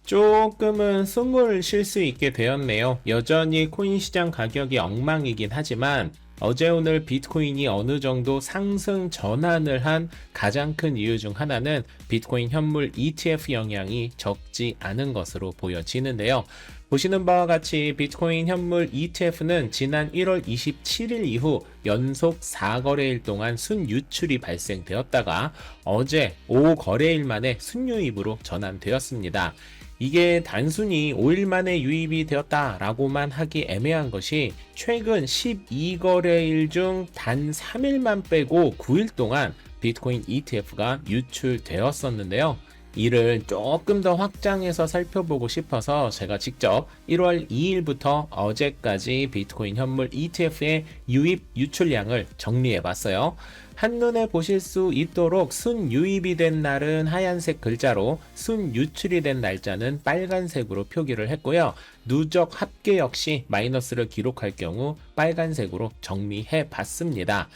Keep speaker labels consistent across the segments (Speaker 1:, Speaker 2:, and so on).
Speaker 1: 조금은 숨을 쉴 수 있게 되었네요. 여전히 코인 시장 가격이 엉망이긴 하지만 어제 오늘 비트코인이 어느 정도 상승 전환을 한 가장 큰 이유 중 하나는 비트코인 현물 ETF 영향이 적지 않은 것으로 보여지는데요. 보시는 바와 같이 비트코인 현물 ETF는 지난 1월 27일 이후 연속 4거래일 동안 순유출이 발생되었다가 어제 5거래일 만에 순유입으로 전환되었습니다. 이게 단순히 5일 만에 유입이 되었다라고만 하기 애매한 것이 최근 12거래일 중 단 3일만 빼고 9일 동안 비트코인 ETF가 유출되었었는데요. 이를 조금 더 확장해서 살펴보고 싶어서 제가 직접 1월 2일부터 어제까지 비트코인 현물 ETF의 유입 유출량을 정리해 봤어요. 한눈에 보실 수 있도록 순유입이 된 날은 하얀색 글자로 순유출이 된 날짜는 빨간색으로 표기를 했고요. 누적 합계 역시 마이너스를 기록할 경우 빨간색으로 정리해 봤습니다.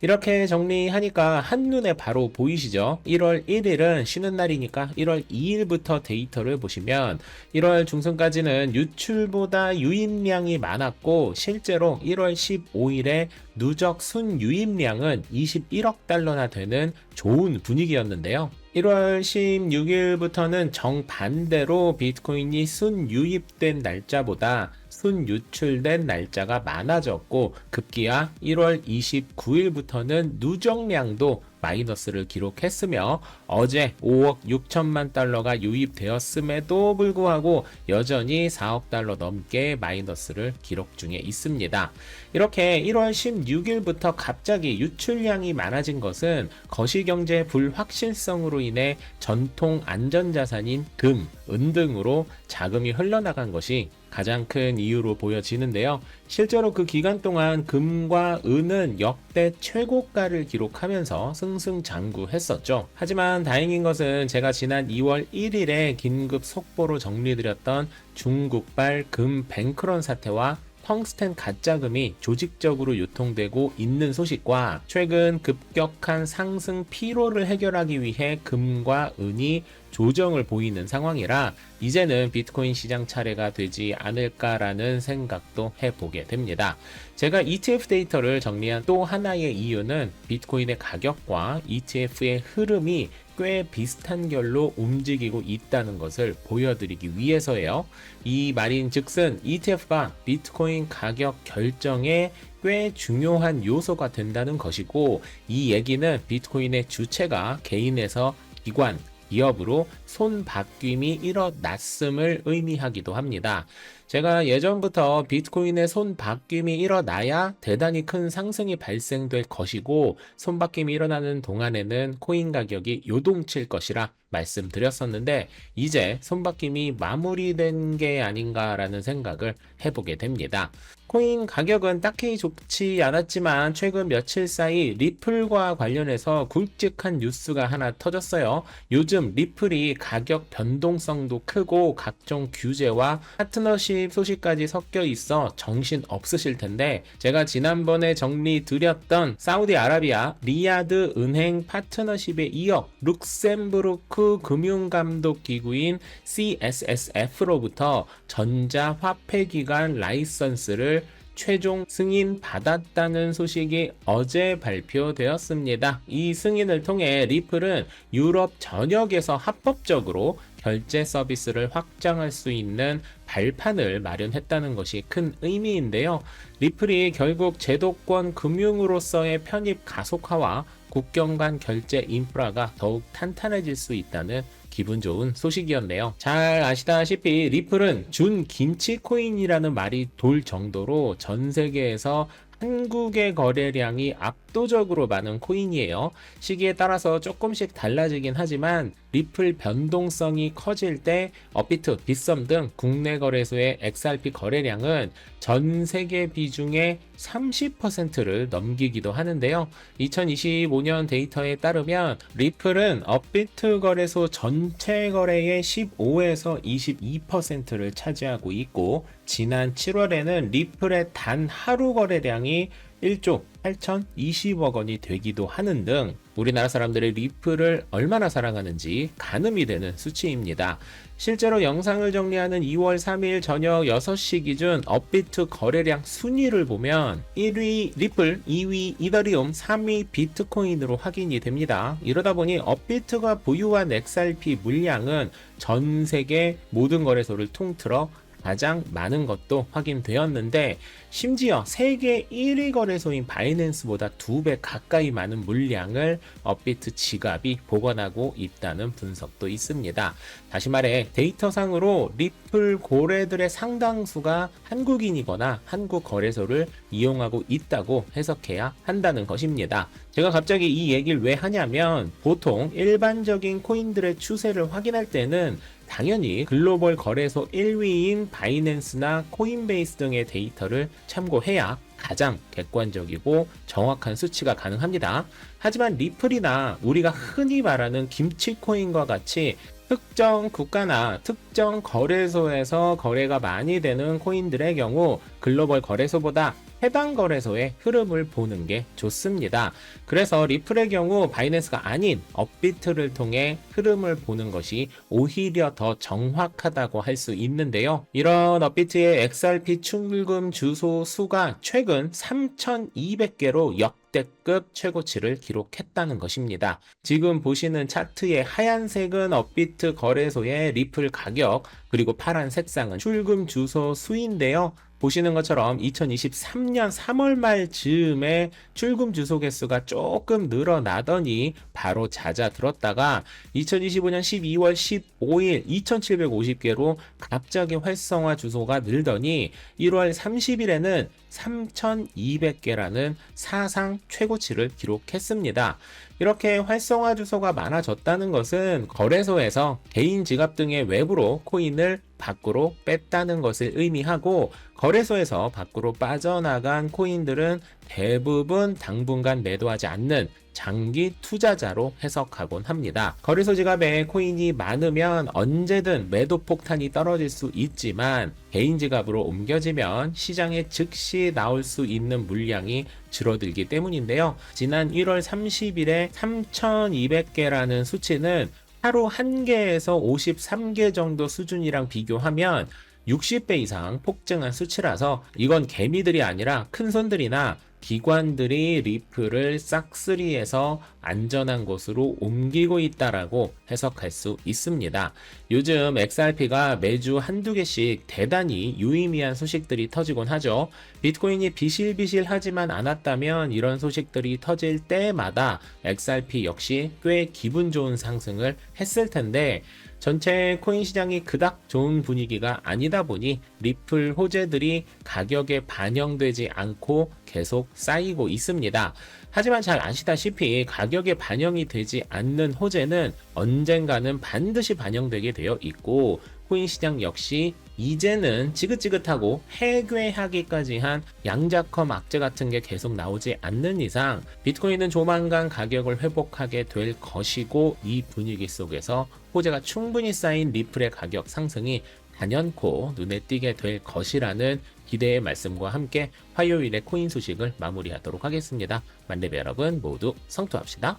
Speaker 1: 이렇게 정리하니까 한눈에 바로 보이시죠? 1월 1일은 쉬는 날이니까 1월 2일부터 데이터를 보시면 1월 중순까지는 유출보다 유입량이 많았고 실제로 1월 15일에 누적 순유입량은 21억 달러나 되는 좋은 분위기였는데요. 1월 16일부터는 정반대로 비트코인이 순유입된 날짜보다 순유출된 날짜가 많아졌고 급기야 1월 29일부터는 누적량도 마이너스를 기록했으며 어제 5억 6천만 달러가 유입되었음에도 불구하고 여전히 4억 달러 넘게 마이너스를 기록 중에 있습니다. 이렇게 1월 16일부터 갑자기 유출량이 많아진 것은 거시경제 불확실성으로 인해 전통 안전자산인 금, 은 등으로 자금이 흘러나간 것이 가장 큰 이유로 보여지는데요. 실제로 그 기간 동안 금과 은은 역대 최고가를 기록하면서 승승장구했었죠. 하지만 다행인 것은 제가 지난 2월 1일에 긴급 속보로 정리드렸던 중국발 금 뱅크런 사태와 텅스텐 가짜금이 조직적으로 유통되고 있는 소식과 최근 급격한 상승 피로를 해결하기 위해 금과 은이 조정을 보이는 상황이라 이제는 비트코인 시장 차례가 되지 않을까라는 생각도 해보게 됩니다. 제가 ETF 데이터를 정리한 또 하나의 이유는 비트코인의 가격과 ETF의 흐름이 꽤 비슷한 결로 움직이고 있다는 것을 보여드리기 위해서예요. 이 말인 즉슨 ETF가 비트코인 가격 결정에 꽤 중요한 요소가 된다는 것이고 이 얘기는 비트코인의 주체가 개인에서 기관, 기업으로 손바뀜이 일어났음을 의미하기도 합니다. 제가 예전부터 비트코인의 손바뀜이 일어나야 대단히 큰 상승이 발생될 것이고 손바뀜이 일어나는 동안에는 코인 가격이 요동칠 것이라 말씀드렸었는데 이제 손바뀜이 마무리된 게 아닌가라는 생각을 해보게 됩니다. 코인 가격은 딱히 좋지 않았지만 최근 며칠 사이 리플과 관련해서 굵직한 뉴스가 하나 터졌어요. 요즘 리플이 가격 변동성도 크고 각종 규제와 파트너십 소식까지 섞여 있어 정신 없으실 텐데 제가 지난번에 정리 드렸던 사우디아라비아 리야드 은행 파트너십에 이어 룩셈부르크 금융감독기구인 CSSF로부터 전자화폐기관 라이선스를 최종 승인 받았다는 소식이 어제 발표되었습니다. 이 승인을 통해 리플은 유럽 전역에서 합법적으로 결제 서비스를 확장할 수 있는 발판을 마련했다는 것이 큰 의미인데요. 리플이 결국 제도권 금융으로서의 편입 가속화와 국경 간 결제 인프라가 더욱 탄탄해질 수 있다는 기분 좋은 소식이었네요. 잘 아시다시피 리플은 준 김치 코인이라는 말이 돌 정도로 전 세계에서 한국의 거래량이 압도적으로 많은 코인이에요. 시기에 따라서 조금씩 달라지긴 하지만 리플 변동성이 커질 때 업비트, 빗썸 등 국내 거래소의 XRP 거래량은 전 세계 비중의 30%를 넘기기도 하는데요. 2025년 데이터에 따르면 리플은 업비트 거래소 전체 거래의 15에서 22%를 차지하고 있고 지난 7월에는 리플의 단 하루 거래량이 1조 8,020억 원이 되기도 하는 등 우리나라 사람들의 리플을 얼마나 사랑하는지 가늠이 되는 수치입니다. 실제로 영상을 정리하는 2월 3일 저녁 6시 기준 업비트 거래량 순위를 보면 1위 리플, 2위 이더리움, 3위 비트코인으로 확인이 됩니다. 이러다 보니 업비트가 보유한 XRP 물량은 전 세계 모든 거래소를 통틀어 가장 많은 것도 확인되었는데, 심지어 세계 1위 거래소인 바이낸스보다 2배 가까이 많은 물량을 업비트 지갑이 보관하고 있다는 분석도 있습니다. 다시 말해 데이터상으로 리플 고래들의 상당수가 한국인이거나 한국 거래소를 이용하고 있다고 해석해야 한다는 것입니다. 제가 갑자기 이 얘기를 왜 하냐면, 보통 일반적인 코인들의 추세를 확인할 때는 당연히 글로벌 거래소 1위인 바이낸스나 코인베이스 등의 데이터를 참고해야 가장 객관적이고 정확한 수치가 가능합니다. 하지만 리플이나 우리가 흔히 말하는 김치코인과 같이 특정 국가나 특정 거래소에서 거래가 많이 되는 코인들의 경우 글로벌 거래소보다 해당 거래소의 흐름을 보는 게 좋습니다. 그래서 리플의 경우 바이낸스가 아닌 업비트를 통해 흐름을 보는 것이 오히려 더 정확하다고 할 수 있는데요. 이런 업비트의 XRP 출금 주소 수가 최근 3,200개로 역대급 최고치를 기록했다는 것입니다. 지금 보시는 차트의 하얀색은 업비트 거래소의 리플 가격, 그리고 파란 색상은 출금 주소 수인데요. 보시는 것처럼 2023년 3월 말 즈음에 출금 주소 개수가 조금 늘어나더니 바로 잦아들었다가 2025년 12월 15일 2750개로 갑자기 활성화 주소가 늘더니 1월 30일에는 3200개라는 사상 최고치를 기록했습니다. 이렇게 활성화 주소가 많아졌다는 것은 거래소에서 개인 지갑 등의 외부로 코인을 밖으로 뺐다는 것을 의미하고, 거래소에서 밖으로 빠져나간 코인들은 대부분 당분간 매도하지 않는 장기 투자자로 해석하곤 합니다. 거래소 지갑에 코인이 많으면 언제든 매도 폭탄이 떨어질 수 있지만, 개인 지갑으로 옮겨지면 시장에 즉시 나올 수 있는 물량이 줄어들기 때문인데요. 지난 1월 30일에 3200개라는 수치는 하루 1개에서 53개 정도 수준이랑 비교하면 60배 이상 폭증한 수치라서, 이건 개미들이 아니라 큰손들이나 기관들이 리플을 싹쓸이해서 안전한 곳으로 옮기고 있다라고 해석할 수 있습니다. 요즘 XRP가 매주 한두 개씩 대단히 유의미한 소식들이 터지곤 하죠. 비트코인이 비실비실하지만 않았다면 이런 소식들이 터질 때마다 XRP 역시 꽤 기분 좋은 상승을 했을 텐데, 전체 코인 시장이 그닥 좋은 분위기가 아니다 보니 리플 호재들이 가격에 반영되지 않고 계속 쌓이고 있습니다. 하지만 잘 아시다시피 가격에 반영이 되지 않는 호재는 언젠가는 반드시 반영되게 되어 있고, 코인 시장 역시 이제는 지긋지긋하고 해괴하기까지 한 양자컴 악재 같은 게 계속 나오지 않는 이상 비트코인은 조만간 가격을 회복하게 될 것이고, 이 분위기 속에서 호재가 충분히 쌓인 리플의 가격 상승이 단연코 눈에 띄게 될 것이라는 기대의 말씀과 함께 화요일의 코인 소식을 마무리하도록 하겠습니다. 만렙 여러분 모두 성투합시다.